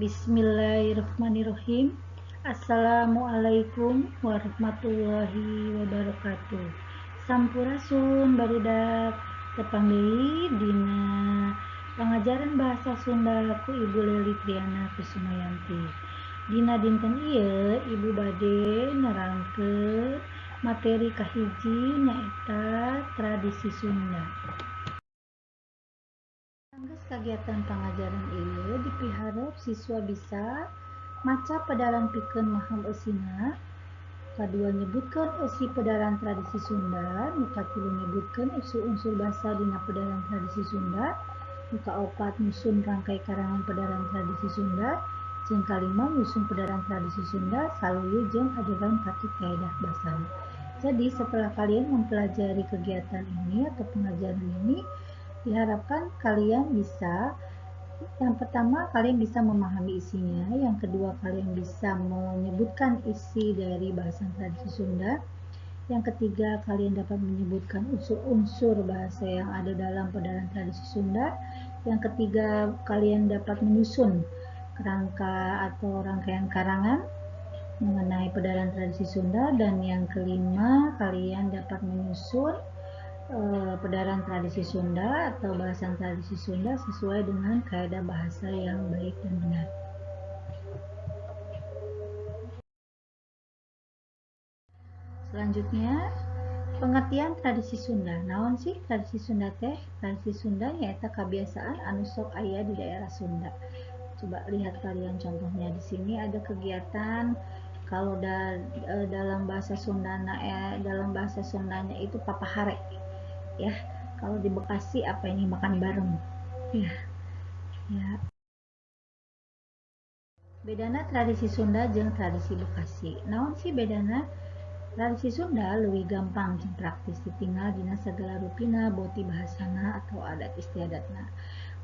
Bismillahirrahmanirrahim. Assalamualaikum warahmatullahi wabarakatuh. Sampurasun barudak tepang deui dina pangajaran bahasa Sunda ku Ibu Leli Triana Kusumayanti. Dina dinten ieu Ibu bade nerangkeun materi kahiji nyaeta tradisi Sunda. Angges kagiatan pangajaran ieu dipiharep siswa bisa maca pedaran pikeun maham eusina, kadua nyebutkeun eusi pedaran tradisi Sunda, nu katilu nyebutkeun unsur-unsur basa dina pedaran tradisi Sunda, nu kaopat nyusun rangkai karangan pedaran tradisi Sunda, jeung kalima nyusun pedaran tradisi Sunda saluyu jeung adegan katu kaedah basana. Jadi setelah kalian mempelajari kegiatan ini atau pengajaran ini, diharapkan kalian bisa, yang pertama kalian bisa memahami isinya, yang kedua kalian bisa menyebutkan isi dari bahasan tradisi Sunda, yang ketiga kalian dapat menyebutkan unsur-unsur bahasa yang ada dalam pedaran tradisi Sunda, yang ketiga kalian dapat menyusun kerangka atau rangkaian karangan mengenai pedaran tradisi Sunda, dan yang kelima kalian dapat menyusun pedaran tradisi Sunda atau bahasan tradisi Sunda sesuai dengan kaidah bahasa yang baik dan benar. Selanjutnya, pengertian tradisi Sunda. Naon sih tradisi Sunda teh? Tradisi Sunda nyaeta kabiasaan anu sok aya di daerah Sunda. Coba lihat kalian contohnya di sini ada kegiatan kalau dalam bahasa Sundanya itu papahare. Ya, kalau di Bekasi apa ini makan bareng ya. Bedana tradisi Sunda jeung tradisi Bekasi. Naon sih bedana? Tradisi Sunda leuwih gampang jeung praktis ditinggal dina sagala rupina boti bahasana atau adat istiadatna.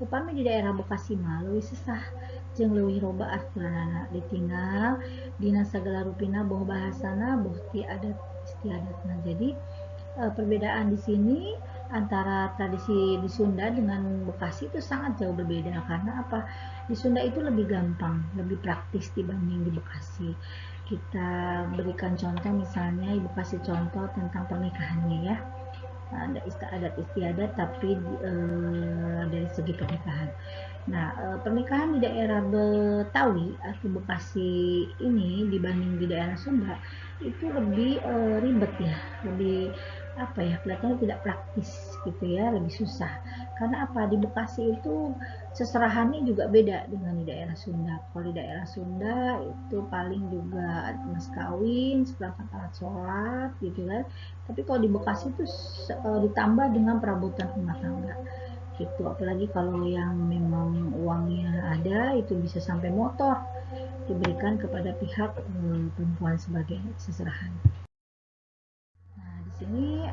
Upami di daerah Bekasi mah leuwih sesah jeung leuwih loba aturanana ditinggal dina sagala rupina boh bahasana boh ti adat istiadatna. Jadi perbedaan di sini antara tradisi di Sunda dengan Bekasi itu sangat jauh berbeda. Karena apa? Di Sunda itu lebih gampang, lebih praktis dibanding di Bekasi. Kita berikan contoh, misalnya Ibu kasih contoh tentang pernikahannya ya. Ada adat istiadat tapi dari segi pernikahan. Nah, pernikahan di daerah Betawi atau Bekasi ini dibanding di daerah Sunda itu lebih ribet ya, lebih kelihatannya tidak praktis gitu ya, lebih susah. Karena apa? Di Bekasi itu seserahannya juga beda dengan di daerah Sunda. Kalau di daerah Sunda itu paling juga mas kawin, seperangkat alat sholat gitu kan. Tapi kalau di Bekasi itu ditambah dengan perabotan rumah tangga gitu. Apalagi kalau yang memang uangnya ada itu bisa sampai motor diberikan kepada pihak perempuan sebagai seserahan. Nah, di sini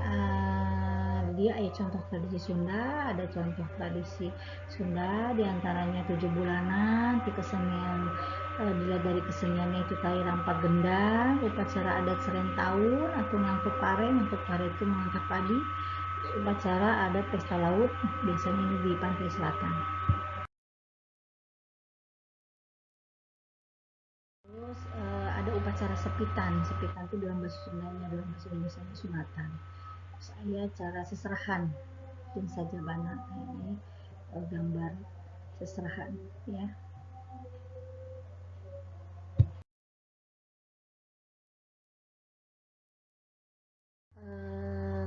dia ada contoh tradisi Sunda, ada contoh tradisi Sunda diantaranya 7 bulanan, di kesenian dilihat dari keseniannya itu tari rampak gendang, upacara adat seren tahun atau ngangkut pare itu mengangkat padi, upacara adat pesta laut biasanya ini di pantai selatan. Terus ada upacara sepitan itu dalam bahasa Sundanya, dalam bahasa Indonesianya sunatan. Terus ada cara seserahan jeung sajabana. Ini gambar seserahan ya.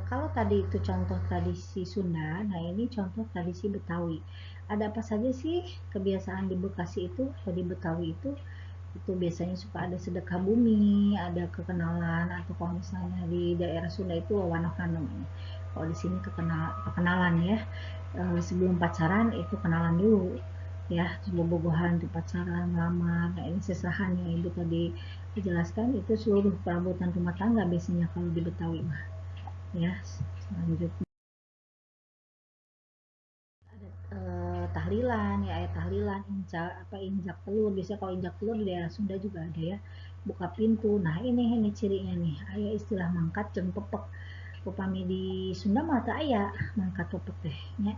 Kalau tadi itu contoh tradisi Sunda, nah ini contoh tradisi Betawi. Ada apa saja sih kebiasaan di Bekasi itu atau di Betawi itu biasanya suka ada sedekah bumi, ada kekenalan, atau kalau misalnya di daerah Sunda itu wawanohan namanya. Kalau di sini kekenalan ya. Sebelum pacaran itu kenalan dulu ya, bobogohan tuh pacaran, lamar. Nah, ini seserahan yang Ibu tadi dijelaskan itu seluruh perabotan rumah tangga biasanya kalau di Betawi mah. Ya, selanjutnya ada tahlilan ya, ayat tahlilan injak telur. Biasanya kalau injak telur di daerah Sunda juga ada ya, buka pintu. Nah ini cirinya nih, aya istilah mangkat jeung pepek. Upami di Sunda mah teu aya mangkat pepek teh nya,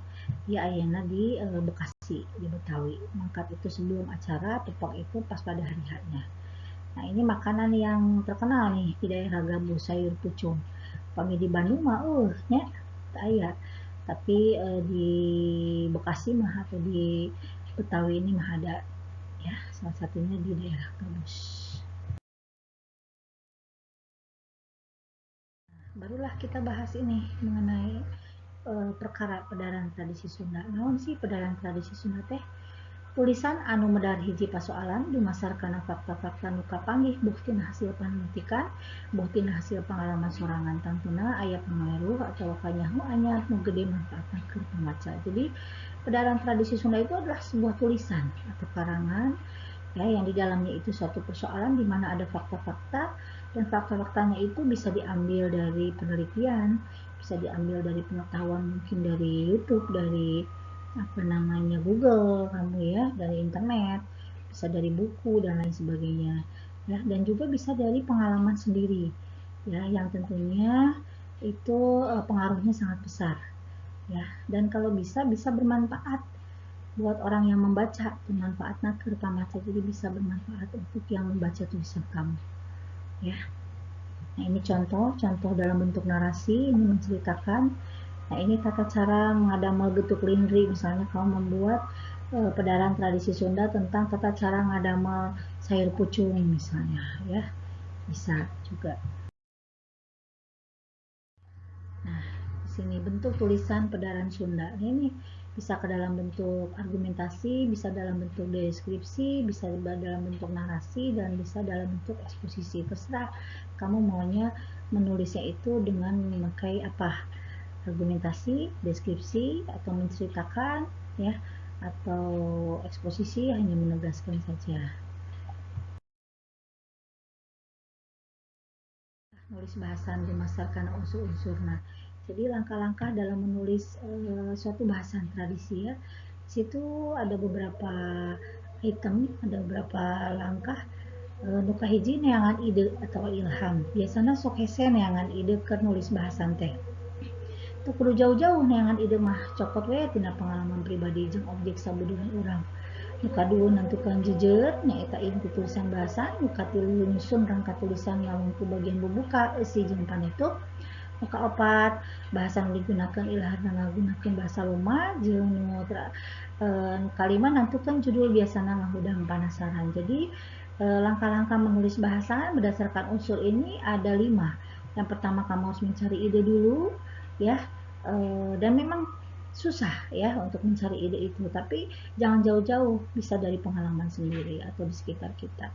ieu ayana di Bekasi. di Betawi. Mangkat itu sebelum acara, tupak itu pas pada hari H-nya. Nah, ini makanan yang terkenal nih di daerah Gabuh, sayur pucung. Pami di Bandung mah nya aya. Tapi di Bekasi mah atau di Betawi ini mah ada ya, salah satunya di daerah Gabus. Barulah kita bahas ini mengenai perkara pedaran tradisi Sunda. Naon sih pedaran tradisi Sunda teh? Tulisan anu medar hiji pasoalan dumasarkan fakta-fakta nu kapanggih buktina hasil panelitikan, buktina hasil pengalaman sorangan, tantuna aya pangaruh atau kanyaho anyar nu gede manfaatna keur pamaca. Jadi pedaran tradisi Sunda itu adalah sebuah tulisan atau karangan ya yang di dalamnya itu suatu persoalan di mana ada fakta-fakta, dan fakta-faktanya itu bisa diambil dari penelitian, bisa diambil dari pengetahuan, mungkin dari YouTube, dari Google kamu ya, dari internet, bisa dari buku dan lain sebagainya ya, dan juga bisa dari pengalaman sendiri ya, yang tentunya itu pengaruhnya sangat besar ya, dan kalau bisa bermanfaat buat orang yang membaca, bermanfaatnya ke pamaca, jadi bisa bermanfaat untuk yang membaca tulisan kamu ya. Nah, ini contoh dalam bentuk narasi, ini menceritakan. Nah, ini tata cara ngadamel getuk lindri, misalnya kamu membuat pedaran tradisi Sunda tentang tata cara ngadamel sayur pucung misalnya ya, bisa juga. Nah, di sini bentuk tulisan pedaran Sunda ini bisa ke dalam bentuk argumentasi, bisa dalam bentuk deskripsi, bisa dalam bentuk narasi, dan bisa dalam bentuk eksposisi. Terserah kamu maunya menulisnya itu dengan memakai apa, argumentasi, deskripsi, atau menceritakan ya, atau eksposisi hanya menegaskan saja. Nulis bahasan berdasarkan unsur-unsurnya. Jadi langkah-langkah dalam menulis suatu bahasan tradisi ya. Situ ada beberapa item, ada beberapa langkah. Nu kahiji neangan ide atau ilham. Biasanya sok hese neangan ide ke nulis bahasan teh. Teu kudu jauh-jauh neangan ide mah, cokot we tina pengalaman pribadi jeung objek sabuduran urang. Nu kadua nentukan jejer nyaeta inti tulisan bahasa, nu katilu nyusun rangka tulisan ngalungku bagian bubuka eusi jeung panutup. Nu kaopat bahasa nu digunakeun ilahar ngagunakeun bahasa loma jeung nu kalima nentukan judul biasana ngahudang panasaran. Jadi langkah-langkah menulis bahasa berdasarkan unsur ini ada 5. Yang pertama kamu harus mencari ide dulu ya, dan memang susah ya untuk mencari ide itu, tapi jangan jauh-jauh, bisa dari pengalaman sendiri atau di sekitar kita.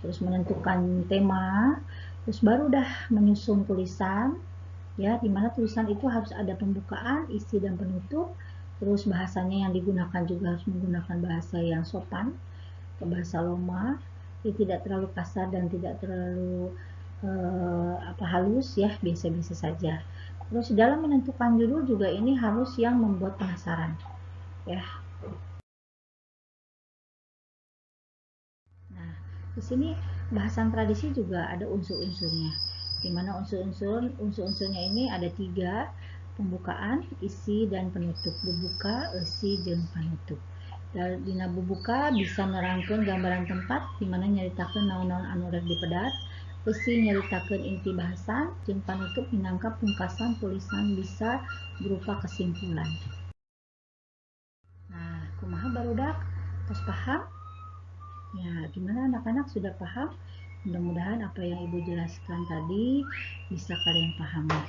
Terus menentukan tema, terus baru dah menyusun tulisan ya, dimana tulisan itu harus ada pembukaan, isi, dan penutup. Terus bahasanya yang digunakan juga harus menggunakan bahasa yang sopan, ke bahasa loma, tidak terlalu kasar dan tidak terlalu halus ya, biasa-biasa saja. Terus dalam menentukan judul juga ini harus yang membuat penasaran ya. Nah, di sini bahasan tradisi juga ada unsur-unsurnya. Di mana unsur-unsurnya ini ada 3, pembukaan, isi, dan penutup. Bubuka, isi, jeung panutup. Dina bubuka bisa nerangkeun gambaran tempat di mana nyaritakeun naon-naon anu rek dipedar. Isi nyaritakeun inti bahasan, jeung panutup minangka pungkasan tulisan bisa berupa kesimpulan. Nah, kumaha barudak? Tos paham? Ya, gimana anak-anak sudah paham? Mudah-mudahan apa yang Ibu jelaskan tadi bisa kalian pahami.